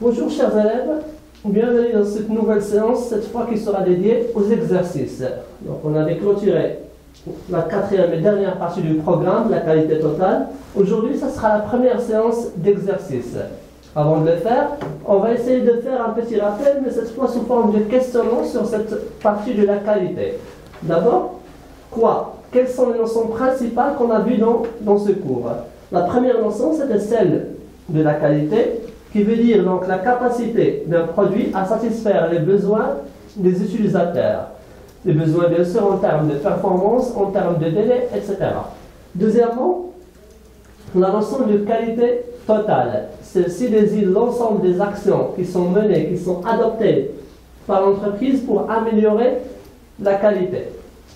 Bonjour chers élèves, bienvenue dans cette nouvelle séance, cette fois qui sera dédiée aux exercices. Donc on avait clôturé la quatrième et dernière partie du programme, la qualité totale. Aujourd'hui, ce sera la première séance d'exercice. Avant de le faire, on va essayer de faire un petit rappel, mais cette fois sous forme de questionnement sur cette partie de la qualité. D'abord, quelles sont les notions principales qu'on a vues dans ce cours? La première notion, c'était celle de la qualité, qui veut dire donc la capacité d'un produit à satisfaire les besoins des utilisateurs. Les besoins bien sûr en termes de performance, en termes de délai, etc. Deuxièmement, la notion de qualité totale. Celle-ci désigne l'ensemble des actions qui sont menées, qui sont adoptées par l'entreprise pour améliorer la qualité.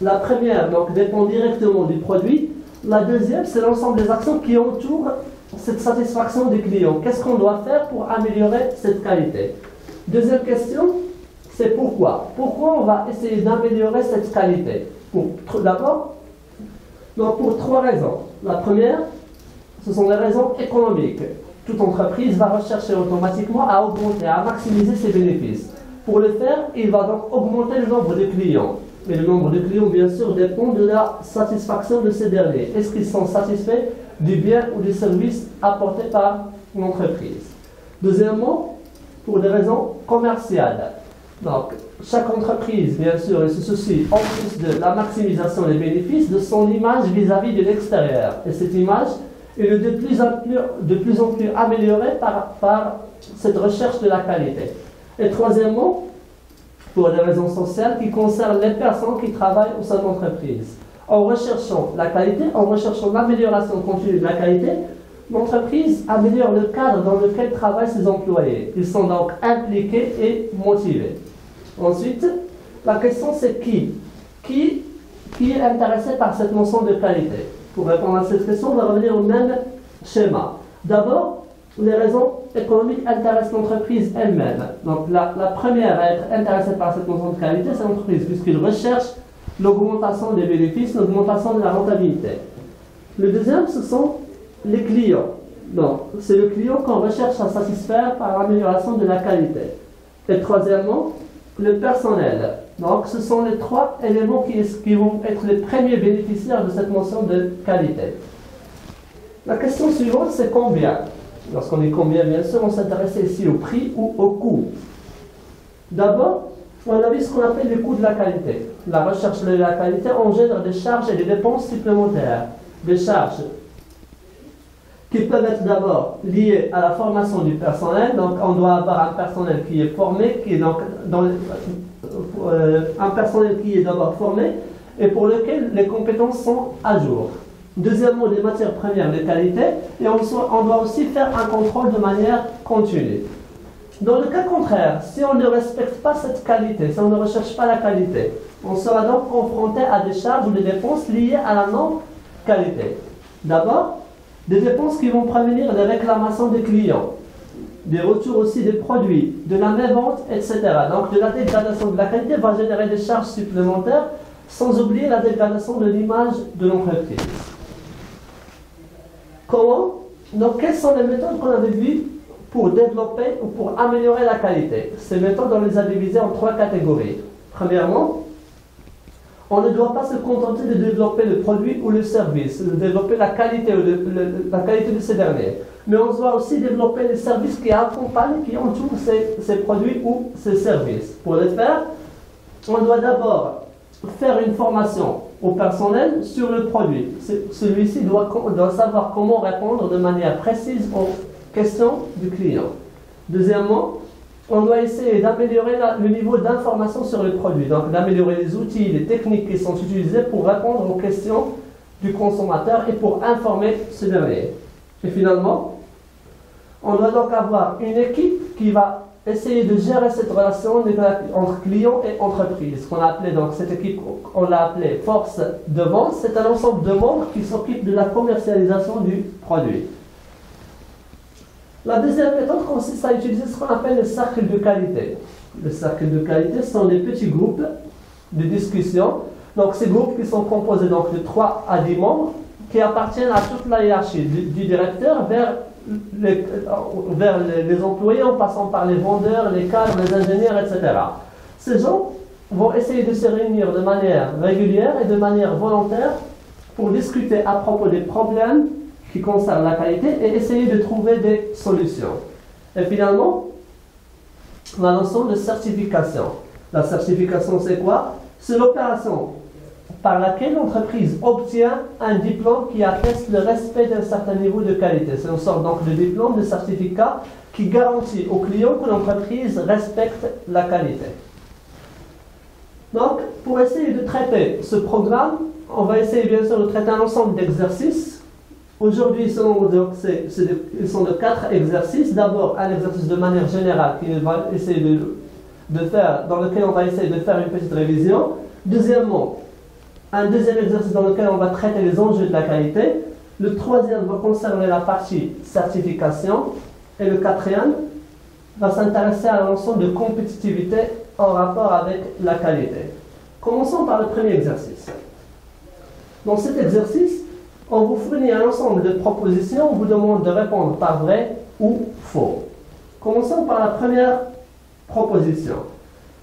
La première donc dépend directement du produit. La deuxième, c'est l'ensemble des actions qui entourent cette satisfaction des clients. Qu'est-ce qu'on doit faire pour améliorer cette qualité? Deuxième question, c'est pourquoi. Pourquoi on va essayer d'améliorer cette qualité? D'abord, pour trois raisons. La première, ce sont les raisons économiques. Toute entreprise va rechercher automatiquement à augmenter, à maximiser ses bénéfices. Pour le faire, il va donc augmenter le nombre de clients. Mais le nombre de clients, bien sûr, dépend de la satisfaction de ces derniers. Est-ce qu'ils sont satisfaits du bien ou du service apporté par l'entreprise? Deuxièmement, pour des raisons commerciales. Donc, chaque entreprise, bien sûr, elle se soucie, en plus de la maximisation des bénéfices, de son image vis-à-vis de l'extérieur. Et cette image est de plus en plus améliorée par cette recherche de la qualité. Et troisièmement, pour des raisons sociales qui concernent les personnes qui travaillent au sein de l'entreprise. En recherchant la qualité, en recherchant l'amélioration continue de la qualité, l'entreprise améliore le cadre dans lequel travaillent ses employés. Ils sont donc impliqués et motivés. Ensuite, la question c'est qui est intéressé par cette notion de qualité? Pour répondre à cette question, on va revenir au même schéma. D'abord, les raisons économiques intéressent l'entreprise elle-même. Donc la première à être intéressée par cette notion de qualité, c'est l'entreprise, puisqu'il recherche l'augmentation des bénéfices, l'augmentation de la rentabilité. Le deuxième, ce sont les clients. Donc c'est le client qu'on recherche à satisfaire par l'amélioration de la qualité. Et troisièmement, le personnel. Donc ce sont les trois éléments qui vont être les premiers bénéficiaires de cette notion de qualité. La question suivante, c'est combien? Lorsqu'on dit combien, bien sûr, on s'intéresse ici au prix ou au coût. D'abord, on a vu ce qu'on appelle le coût de la qualité. La recherche de la qualité engendre des charges et des dépenses supplémentaires. Des charges qui peuvent être d'abord liées à la formation du personnel. Donc, on doit avoir un personnel qui est formé, un personnel qui est d'abord formé et pour lequel les compétences sont à jour. Deuxièmement, des matières premières de qualité, et on doit aussi faire un contrôle de manière continue. Dans le cas contraire, si on ne respecte pas cette qualité, si on ne recherche pas la qualité, on sera donc confronté à des charges ou des dépenses liées à la non-qualité. D'abord, des dépenses qui vont prévenir des réclamations des clients, des retours aussi des produits, de la mévente, etc. Donc de la dégradation de la qualité va générer des charges supplémentaires, sans oublier la dégradation de l'image de l'entreprise. Comment? Donc, quelles sont les méthodes qu'on avait vues pour développer ou pour améliorer la qualité? Ces méthodes, on les a divisées en trois catégories. Premièrement, on ne doit pas se contenter de développer le produit ou le service, de développer la qualité de ces derniers. Mais on doit aussi développer les services qui accompagnent, qui entourent ces produits ou ces services. Pour le faire, on doit d'abord faire une formation au personnel sur le produit. Celui-ci doit savoir comment répondre de manière précise aux questions du client. Deuxièmement, on doit essayer d'améliorer le niveau d'information sur le produit, donc d'améliorer les outils, les techniques qui sont utilisés pour répondre aux questions du consommateur et pour informer ce dernier. Et finalement, on doit donc avoir une équipe qui va essayer de gérer cette relation entre client et entreprise, qu'on a appelé donc cette équipe, on l'a appelée force de vente. C'est un ensemble de membres qui s'occupent de la commercialisation du produit. La deuxième méthode consiste à utiliser ce qu'on appelle le cercle de qualité. Le cercle de qualité sont des petits groupes de discussion. Donc ces groupes qui sont composés donc de 3 à 10 membres qui appartiennent à toute la hiérarchie, du directeur vers vers les employés en passant par les vendeurs, les cadres, les ingénieurs, etc. Ces gens vont essayer de se réunir de manière régulière et de manière volontaire pour discuter à propos des problèmes qui concernent la qualité et essayer de trouver des solutions. Et finalement, la notion de certification. La certification, c'est quoi? C'est l'opération par laquelle l'entreprise obtient un diplôme qui atteste le respect d'un certain niveau de qualité. C'est une sorte donc de diplôme, de certificat qui garantit aux clients que l'entreprise respecte la qualité. Donc, pour essayer de traiter ce programme, on va essayer bien sûr de traiter un ensemble d'exercices. Aujourd'hui, ils sont de 4 exercices. D'abord, un exercice de manière générale dans lequel on va essayer de faire une petite révision. Deuxièmement, un deuxième exercice dans lequel on va traiter les enjeux de la qualité. Le troisième va concerner la partie certification. Et le quatrième va s'intéresser à l'ensemble de compétitivité en rapport avec la qualité. Commençons par le premier exercice. Dans cet exercice, on vous fournit un ensemble de propositions, on vous demande de répondre par vrai ou faux. Commençons par la première proposition.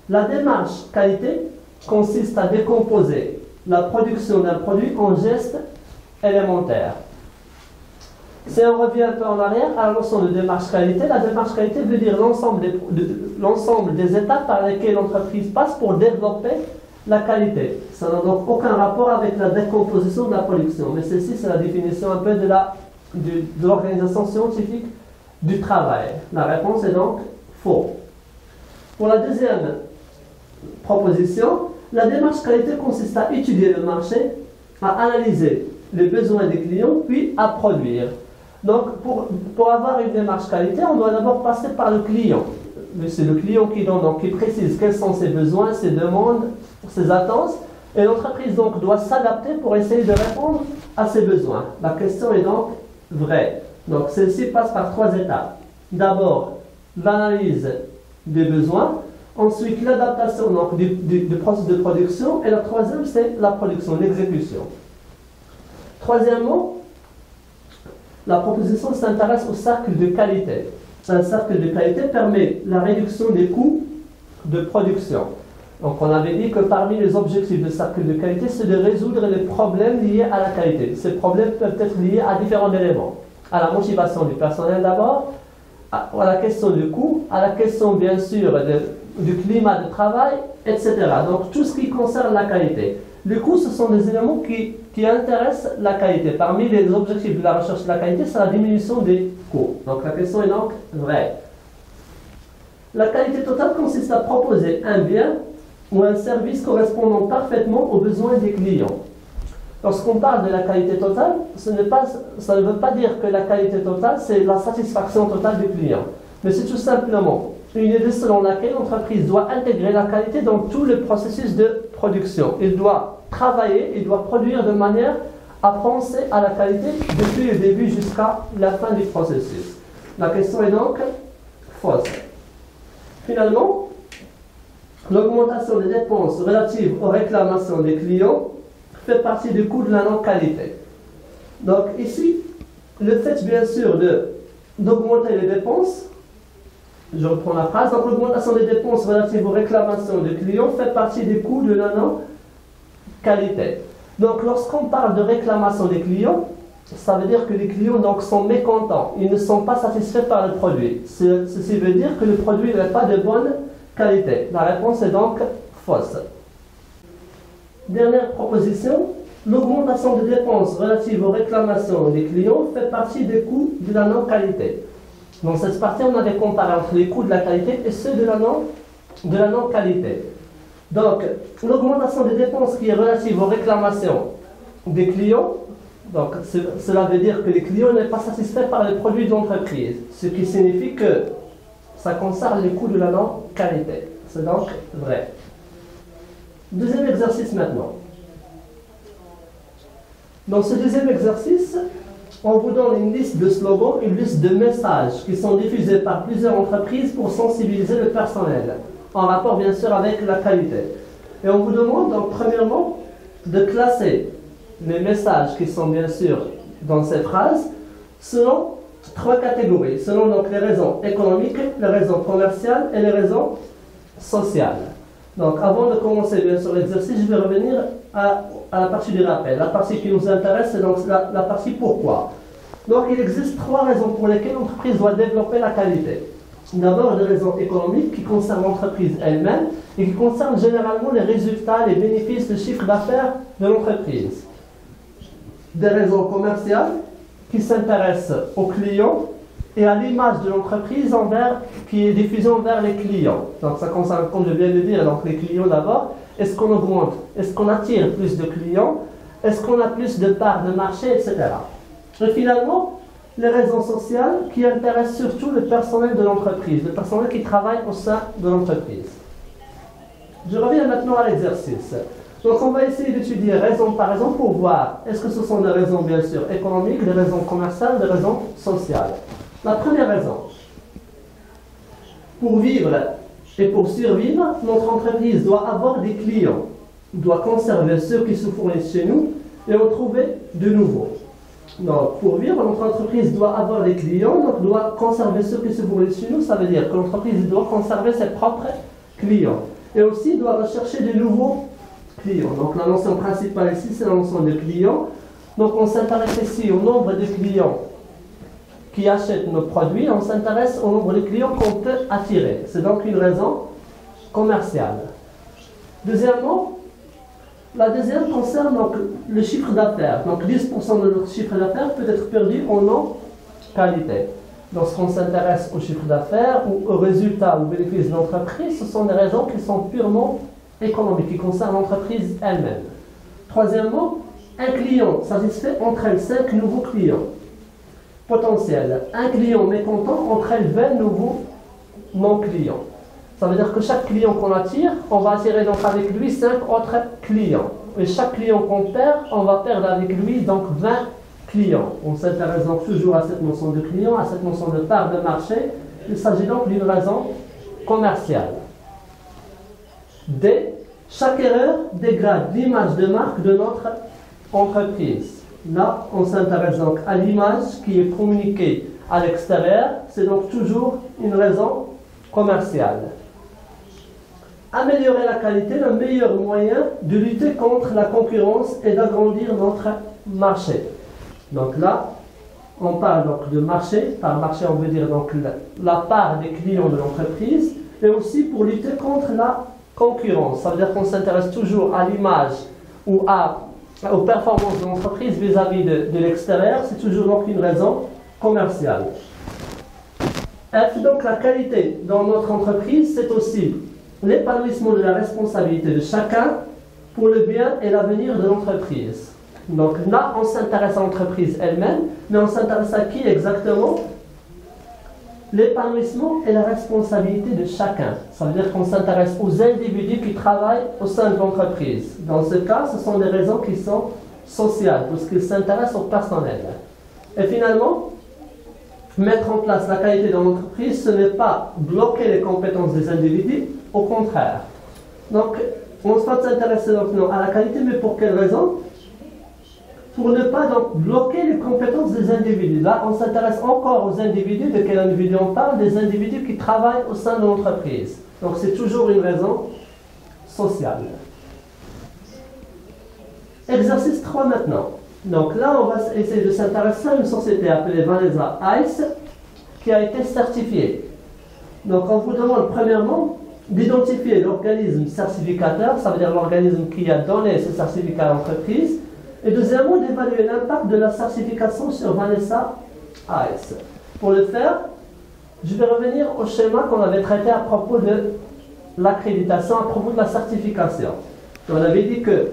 La démarche qualité consiste à décomposer la production d'un produit en gestes élémentaires. Si on revient un peu en arrière à la notion de démarche qualité, la démarche qualité veut dire l'ensemble des étapes par lesquelles l'entreprise passe pour développer la qualité. Ça n'a donc aucun rapport avec la décomposition de la production, mais ceci c'est la définition un peu de l'organisation scientifique du travail. La réponse est donc faux. Pour la deuxième proposition, la démarche qualité consiste à étudier le marché, à analyser les besoins des clients, puis à produire. Donc, pour avoir une démarche qualité, on doit d'abord passer par le client. C'est le client qui précise quels sont ses besoins, ses demandes, ses attentes, et l'entreprise donc doit s'adapter pour essayer de répondre à ses besoins. La question est donc vraie. Donc, celle-ci passe par 3 étapes. D'abord, l'analyse des besoins, ensuite l'adaptation du processus de production, et la troisième, c'est la production, l'exécution. Troisièmement, la proposition s'intéresse au cercle de qualité. Un cercle de qualité permet la réduction des coûts de production. Donc on avait dit que parmi les objectifs du cercle de qualité, c'est de résoudre les problèmes liés à la qualité. Ces problèmes peuvent être liés à différents éléments. À la motivation du personnel d'abord, à la question du coût, à la question bien sûr du climat de travail, etc. Donc tout ce qui concerne la qualité. Les coûts, ce sont des éléments qui intéressent la qualité. Parmi les objectifs de la recherche de la qualité, c'est la diminution des coûts. Donc la question est donc vraie. La qualité totale consiste à proposer un bien ou un service correspondant parfaitement aux besoins des clients. Lorsqu'on parle de la qualité totale, ça ne veut pas dire que la qualité totale, c'est la satisfaction totale du client. Mais c'est tout simplement une idée selon laquelle l'entreprise doit intégrer la qualité dans tout le processus de production. Il doit travailler, il doit produire de manière à penser à la qualité depuis le début jusqu'à la fin du processus. La question est donc fausse. Finalement, l'augmentation des dépenses relatives aux réclamations des clients fait partie du coût de la non-qualité. Donc ici, le fait bien sûr d'augmenter les dépenses, je reprends la phrase, donc l'augmentation des dépenses relatives aux réclamations des clients fait partie des coûts de la non-qualité. Donc lorsqu'on parle de réclamation des clients, ça veut dire que les clients donc, sont mécontents, ils ne sont pas satisfaits par le produit. Ceci veut dire que le produit n'est pas de bonne qualité. La réponse est donc fausse. Dernière proposition, l'augmentation des dépenses relatives aux réclamations des clients fait partie des coûts de la non-qualité. Dans cette partie, on avait comparé entre les coûts de la qualité et ceux de la non-qualité. Donc, l'augmentation des dépenses qui est relative aux réclamations des clients, donc cela veut dire que les clients n'est pas satisfaits par les produits de l'entreprise, ce qui signifie que ça concerne les coûts de la non-qualité. C'est donc vrai. Deuxième exercice maintenant. Dans ce deuxième exercice, on vous donne une liste de slogans, une liste de messages qui sont diffusés par plusieurs entreprises pour sensibiliser le personnel, en rapport bien sûr avec la qualité. Et on vous demande donc premièrement de classer les messages qui sont bien sûr dans ces phrases selon trois catégories, selon donc les raisons économiques, les raisons commerciales et les raisons sociales. Donc avant de commencer bien sûr l'exercice, je vais revenir à la partie du rappel. La partie qui nous intéresse, c'est donc la partie pourquoi. Donc il existe trois raisons pour lesquelles l'entreprise doit développer la qualité. D'abord, des raisons économiques qui concernent l'entreprise elle-même et qui concernent généralement les résultats, les bénéfices, le chiffre d'affaires de l'entreprise. Des raisons commerciales qui s'intéressent aux clients et à l'image de l'entreprise qui est diffusée envers les clients. Donc ça concerne, comme je viens de dire, donc les clients d'abord. Est-ce qu'on augmente? Est-ce qu'on attire plus de clients? Est-ce qu'on a plus de parts de marché, etc. Et finalement, les raisons sociales qui intéressent surtout le personnel de l'entreprise, le personnel qui travaille au sein de l'entreprise. Je reviens maintenant à l'exercice. Donc on va essayer d'étudier raison par raison pour voir est-ce que ce sont des raisons bien sûr économiques, des raisons commerciales, des raisons sociales. La première raison, pour vivre et pour survivre, notre entreprise doit avoir des clients, doit conserver ceux qui se fournissent chez nous et en trouver de nouveaux. Donc, pour vivre, notre entreprise doit avoir des clients, donc doit conserver ceux qui se fournissent chez nous. Ça veut dire que l'entreprise doit conserver ses propres clients. Et aussi doit rechercher de nouveaux clients. Donc, la notion principale ici, c'est la notion de clients. Donc, on s'intéresse ici au nombre de clients qui achètent nos produits. On s'intéresse au nombre de clients qu'on peut attirer. C'est donc une raison commerciale. Deuxièmement, la deuxième concerne donc le chiffre d'affaires. Donc 10% de notre chiffre d'affaires peut être perdu en non-qualité. Lorsqu'on s'intéresse au chiffre d'affaires ou aux résultats ou aux bénéfices de l'entreprise, ce sont des raisons qui sont purement économiques, qui concernent l'entreprise elle-même. Troisièmement, un client satisfait entraîne 5 nouveaux clients potentiels. Un client mécontent entraîne 20 nouveaux non-clients. Ça veut dire que chaque client qu'on attire, on va attirer donc avec lui 5 autres clients. Et chaque client qu'on perd, on va perdre avec lui donc 20 clients. On s'intéresse donc toujours à cette notion de client, à cette notion de part de marché. Il s'agit donc d'une raison commerciale. D. Chaque erreur dégrade l'image de marque de notre entreprise. Là, on s'intéresse donc à l'image qui est communiquée à l'extérieur. C'est donc toujours une raison commerciale. Améliorer la qualité, le meilleur moyen de lutter contre la concurrence et d'agrandir notre marché. Donc là, on parle donc de marché. Par marché, on veut dire donc la part des clients de l'entreprise, et aussi pour lutter contre la concurrence. Ça veut dire qu'on s'intéresse toujours à l'image ou aux performances de l'entreprise vis-à-vis de l'extérieur. C'est toujours donc une raison commerciale. F, donc la qualité dans notre entreprise, c'est aussi l'épanouissement de la responsabilité de chacun pour le bien et l'avenir de l'entreprise. Donc là, on s'intéresse à l'entreprise elle-même, mais on s'intéresse à qui exactement? L'épanouissement et la responsabilité de chacun. Ça veut dire qu'on s'intéresse aux individus qui travaillent au sein de l'entreprise. Dans ce cas, ce sont des raisons qui sont sociales, parce qu'ils s'intéressent au personnel. Et finalement, mettre en place la qualité dans l'entreprise, ce n'est pas bloquer les compétences des individus, au contraire. Donc, on va s'intéresser maintenant à la qualité, mais pour quelle raison? Pour ne pas donc bloquer les compétences des individus. Là, on s'intéresse encore aux individus. De quel individu on parle? Des individus qui travaillent au sein de l'entreprise. Donc, c'est toujours une raison sociale. Exercice 3 maintenant. Donc là, on va essayer de s'intéresser à une société appelée Vanessa Ice qui a été certifiée. Donc on vous demande premièrement d'identifier l'organisme certificateur, ça veut dire l'organisme qui a donné ce certificat à l'entreprise, et deuxièmement d'évaluer l'impact de la certification sur Vanessa Ice. Pour le faire, je vais revenir au schéma qu'on avait traité à propos de l'accréditation, à propos de la certification. On avait dit que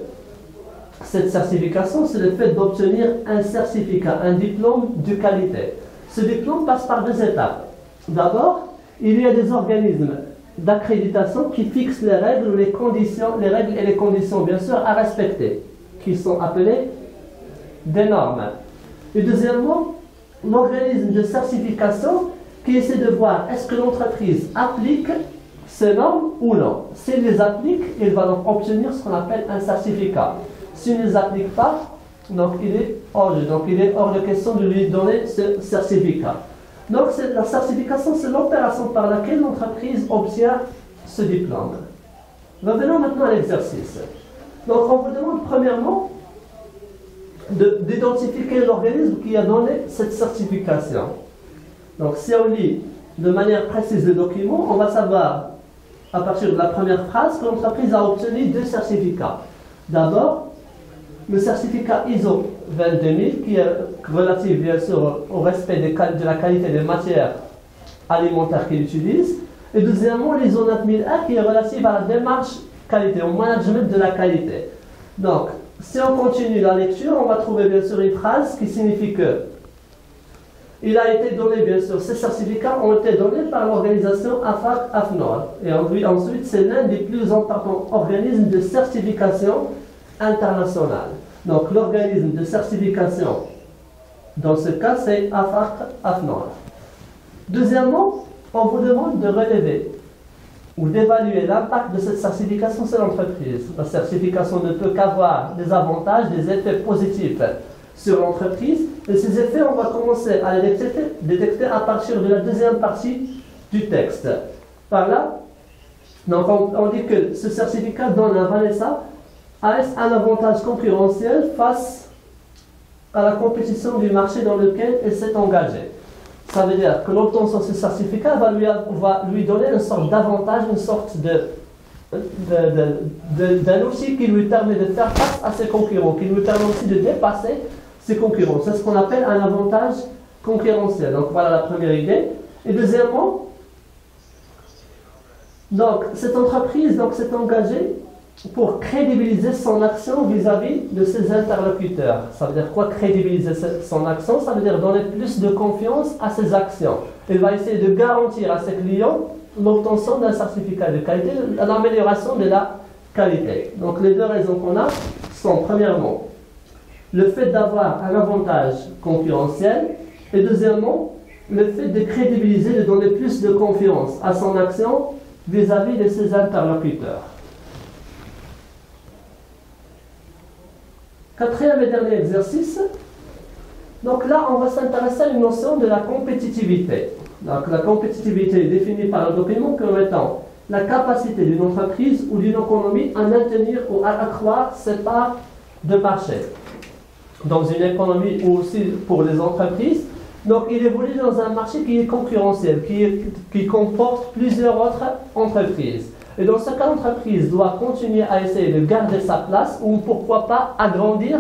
cette certification, c'est le fait d'obtenir un certificat, un diplôme de qualité. Ce diplôme passe par 2 étapes. D'abord, il y a des organismes d'accréditation qui fixent les règles, les règles et les conditions, bien sûr, à respecter, qui sont appelées des normes. Et deuxièmement, l'organisme de certification qui essaie de voir est-ce que l'entreprise applique ces normes ou non. S'il les applique, il va donc obtenir ce qu'on appelle un certificat. S'il ne les applique pas, donc il est hors de, donc il est hors de question de lui donner ce certificat. Donc la certification, c'est l'opération par laquelle l'entreprise obtient ce diplôme. Revenons maintenant à l'exercice. Donc on vous demande premièrement d'identifier l'organisme qui a donné cette certification. Donc si on lit de manière précise le document, on va savoir à partir de la première phrase que l'entreprise a obtenu 2 certificats. D'abord, le certificat ISO 22000 qui est relatif bien sûr au respect de la qualité des matières alimentaires qu'il utilise. Et deuxièmement, l'ISO 9001 qui est relatif à la démarche qualité, au management de la qualité. Donc, si on continue la lecture, on va trouver bien sûr une phrase qui signifie que il a été donné, bien sûr, ces certificats ont été donnés par l'organisation AFAC-AFNOR. Et ensuite, c'est l'un des plus importants organismes de certification internationale. Donc, l'organisme de certification, dans ce cas, c'est AFAC-AFNOR. Deuxièmement, on vous demande de relever ou d'évaluer l'impact de cette certification sur l'entreprise. La certification ne peut qu'avoir des avantages, des effets positifs sur l'entreprise. Et ces effets, on va commencer à les détecter à partir de la deuxième partie du texte. Par là, donc on dit que ce certificat donne à Vanessa AS un avantage concurrentiel face à la compétition du marché dans lequel elle s'est engagée. Ça veut dire que l'obtention de ce certificat va lui donner une sorte d'avantage, une sorte d'un outil qui lui permet de faire face à ses concurrents, qui lui permet aussi de dépasser ses concurrents. C'est ce qu'on appelle un avantage concurrentiel. Donc voilà la première idée. Et deuxièmement, donc cette entreprise s'est engagée pour crédibiliser son action vis-à-vis de ses interlocuteurs. Ça veut dire quoi, crédibiliser son action? Ça veut dire donner plus de confiance à ses actions. Elle va essayer de garantir à ses clients l'obtention d'un certificat de qualité, l'amélioration de la qualité. Donc les 2 raisons qu'on a sont premièrement le fait d'avoir un avantage concurrentiel et deuxièmement le fait de crédibiliser, de donner plus de confiance à son action vis-à-vis de ses interlocuteurs. Quatrième et dernier exercice. Donc là, on va s'intéresser à une notion de la compétitivité. Donc la compétitivité est définie par le document comme étant la capacité d'une entreprise ou d'une économie à maintenir ou à accroître ses parts de marché. Dans une économie ou aussi pour les entreprises, donc il évolue dans un marché qui est concurrentiel, qui comporte plusieurs autres entreprises. Et dans ce cas, l'entreprise doit continuer à essayer de garder sa place ou pourquoi pas agrandir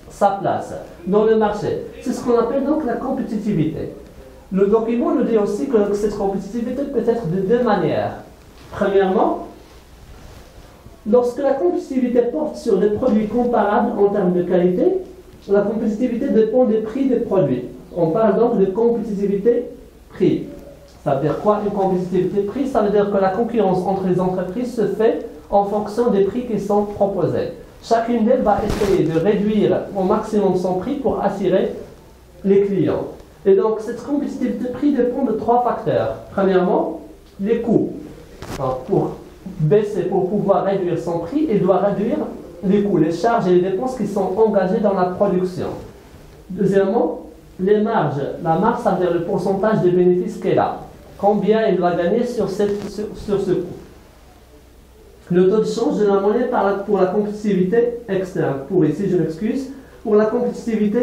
sa place dans le marché. C'est ce qu'on appelle donc la compétitivité. Le document nous dit aussi que cette compétitivité peut être de 2 manières. Premièrement, lorsque la compétitivité porte sur des produits comparables en termes de qualité, la compétitivité dépend des prix des produits. On parle donc de compétitivité prix. Ça veut dire quoi une compétitivité prix? Ça veut dire que la concurrence entre les entreprises se fait en fonction des prix qui sont proposés. Chacune d'elles va essayer de réduire au maximum son prix pour attirer les clients. Et donc cette compétitivité prix dépend de 3 facteurs. Premièrement, les coûts. Alors, pour baisser, pour pouvoir réduire son prix, il doit réduire les coûts, les charges et les dépenses qui sont engagées dans la production. Deuxièmement, les marges. La marge, ça veut dire le pourcentage de bénéfices qu'elle a. Combien il va gagner sur ce coût. Le taux de change de la monnaie pour la compétitivité externe. Pour la compétitivité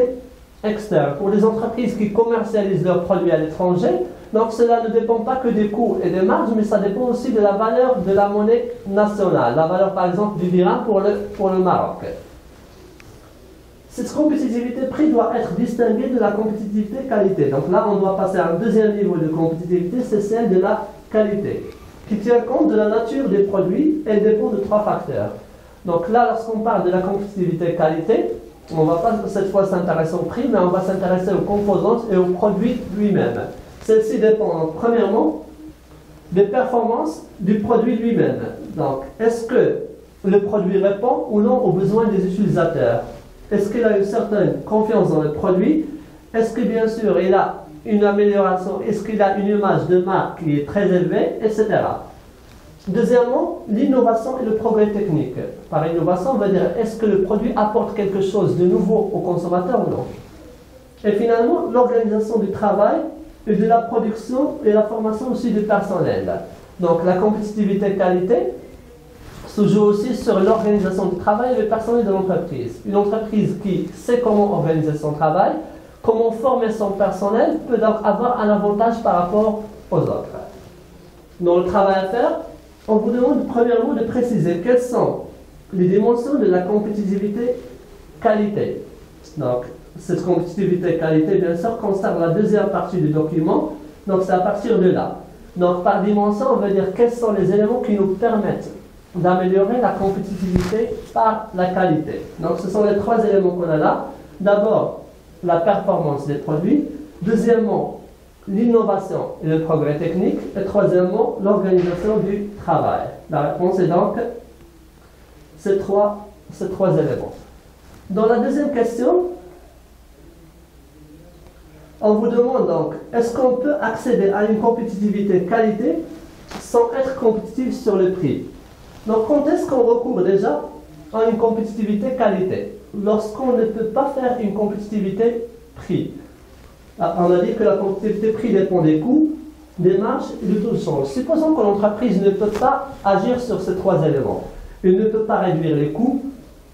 externe. Pour les entreprises qui commercialisent leurs produits à l'étranger, donc cela ne dépend pas que des coûts et des marges, mais ça dépend aussi de la valeur de la monnaie nationale. La valeur par exemple du dirham pour le Maroc. Cette compétitivité prix doit être distinguée de la compétitivité qualité. Donc là, on doit passer à un deuxième niveau de compétitivité, c'est celle de la qualité, qui tient compte de la nature des produits et dépend de 3 facteurs. Donc là, lorsqu'on parle de la compétitivité qualité, on ne va pas cette fois s'intéresser au prix, mais on va s'intéresser aux composantes et au produit lui-même. Celle-ci dépend premièrement des performances du produit lui-même. Donc, est-ce que le produit répond ou non aux besoins des utilisateurs? Est-ce qu'il a une certaine confiance dans le produit? Est-ce que bien sûr il a une amélioration? Est-ce qu'il a une image de marque qui est très élevée, etc. Deuxièmement, l'innovation et le progrès technique. Par innovation, on va dire est-ce que le produit apporte quelque chose de nouveau au consommateur ou non. Et finalement, l'organisation du travail et de la production et la formation aussi du personnel. Donc la compétitivité qualité se joue aussi sur l'organisation du travail et le personnel de l'entreprise. Une entreprise qui sait comment organiser son travail, comment former son personnel, peut donc avoir un avantage par rapport aux autres. Dans le travail à faire, on vous demande premièrement de préciser quelles sont les dimensions de la compétitivité qualité. Donc, cette compétitivité qualité, bien sûr, concerne la deuxième partie du document, donc c'est à partir de là. Donc, par dimension, on veut dire quels sont les éléments qui nous permettent d'améliorer la compétitivité par la qualité. Donc, ce sont les trois éléments qu'on a là. D'abord, la performance des produits. Deuxièmement, l'innovation et le progrès technique. Et troisièmement, l'organisation du travail. La réponse est donc ces trois éléments. Dans la deuxième question, on vous demande donc, est-ce qu'on peut accéder à une compétitivité qualité sans être compétitif sur le prix? Donc, quand est-ce qu'on recourt déjà à une compétitivité qualité? Lorsqu'on ne peut pas faire une compétitivité prix. On a dit que la compétitivité prix dépend des coûts, des marges et du taux de change. Supposons que l'entreprise ne peut pas agir sur ces trois éléments. Il ne peut pas réduire les coûts,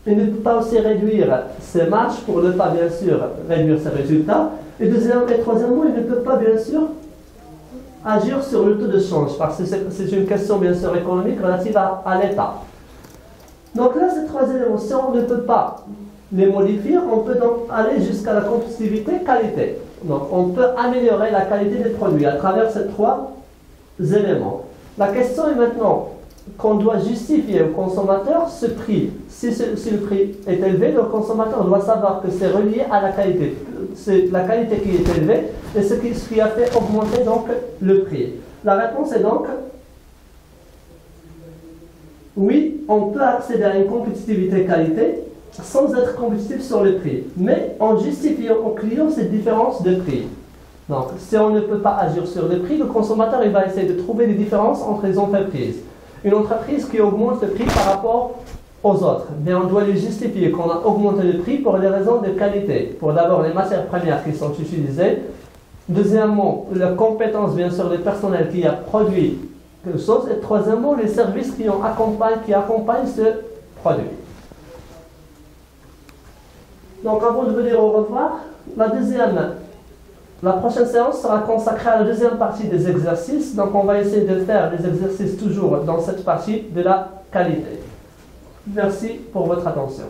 il ne peut pas aussi réduire ses marges pour ne pas, bien sûr, réduire ses résultats. Et troisièmement, il ne peut pas, bien sûr, agir sur le taux de change, parce que c'est une question, bien sûr, économique relative à l'État. Donc là, ces trois éléments, si on ne peut pas les modifier, on peut donc aller jusqu'à la compétitivité qualité. Donc on peut améliorer la qualité des produits à travers ces trois éléments. La question est maintenant qu'on doit justifier au consommateur ce prix. Si le prix est élevé, le consommateur doit savoir que c'est relié à la qualité. C'est la qualité qui est élevée et ce qui a fait augmenter donc le prix. La réponse est donc oui, on peut accéder à une compétitivité qualité sans être compétitif sur le prix, mais en justifiant au client cette différence de prix. Donc, si on ne peut pas agir sur le prix, le consommateur il va essayer de trouver des différences entre les entreprises. Une entreprise qui augmente le prix par rapport aux autres, mais on doit lui justifier qu'on a augmenté le prix pour des raisons de qualité. Pour d'abord les matières premières qui sont utilisées. Deuxièmement, la compétence bien sûr du personnel qui a produit quelque chose. Et troisièmement, les services qui accompagnent ce produit. Donc avant de vous dire au revoir, la prochaine séance sera consacrée à la deuxième partie des exercices. Donc on va essayer de faire des exercices toujours dans cette partie de la qualité. Merci pour votre attention.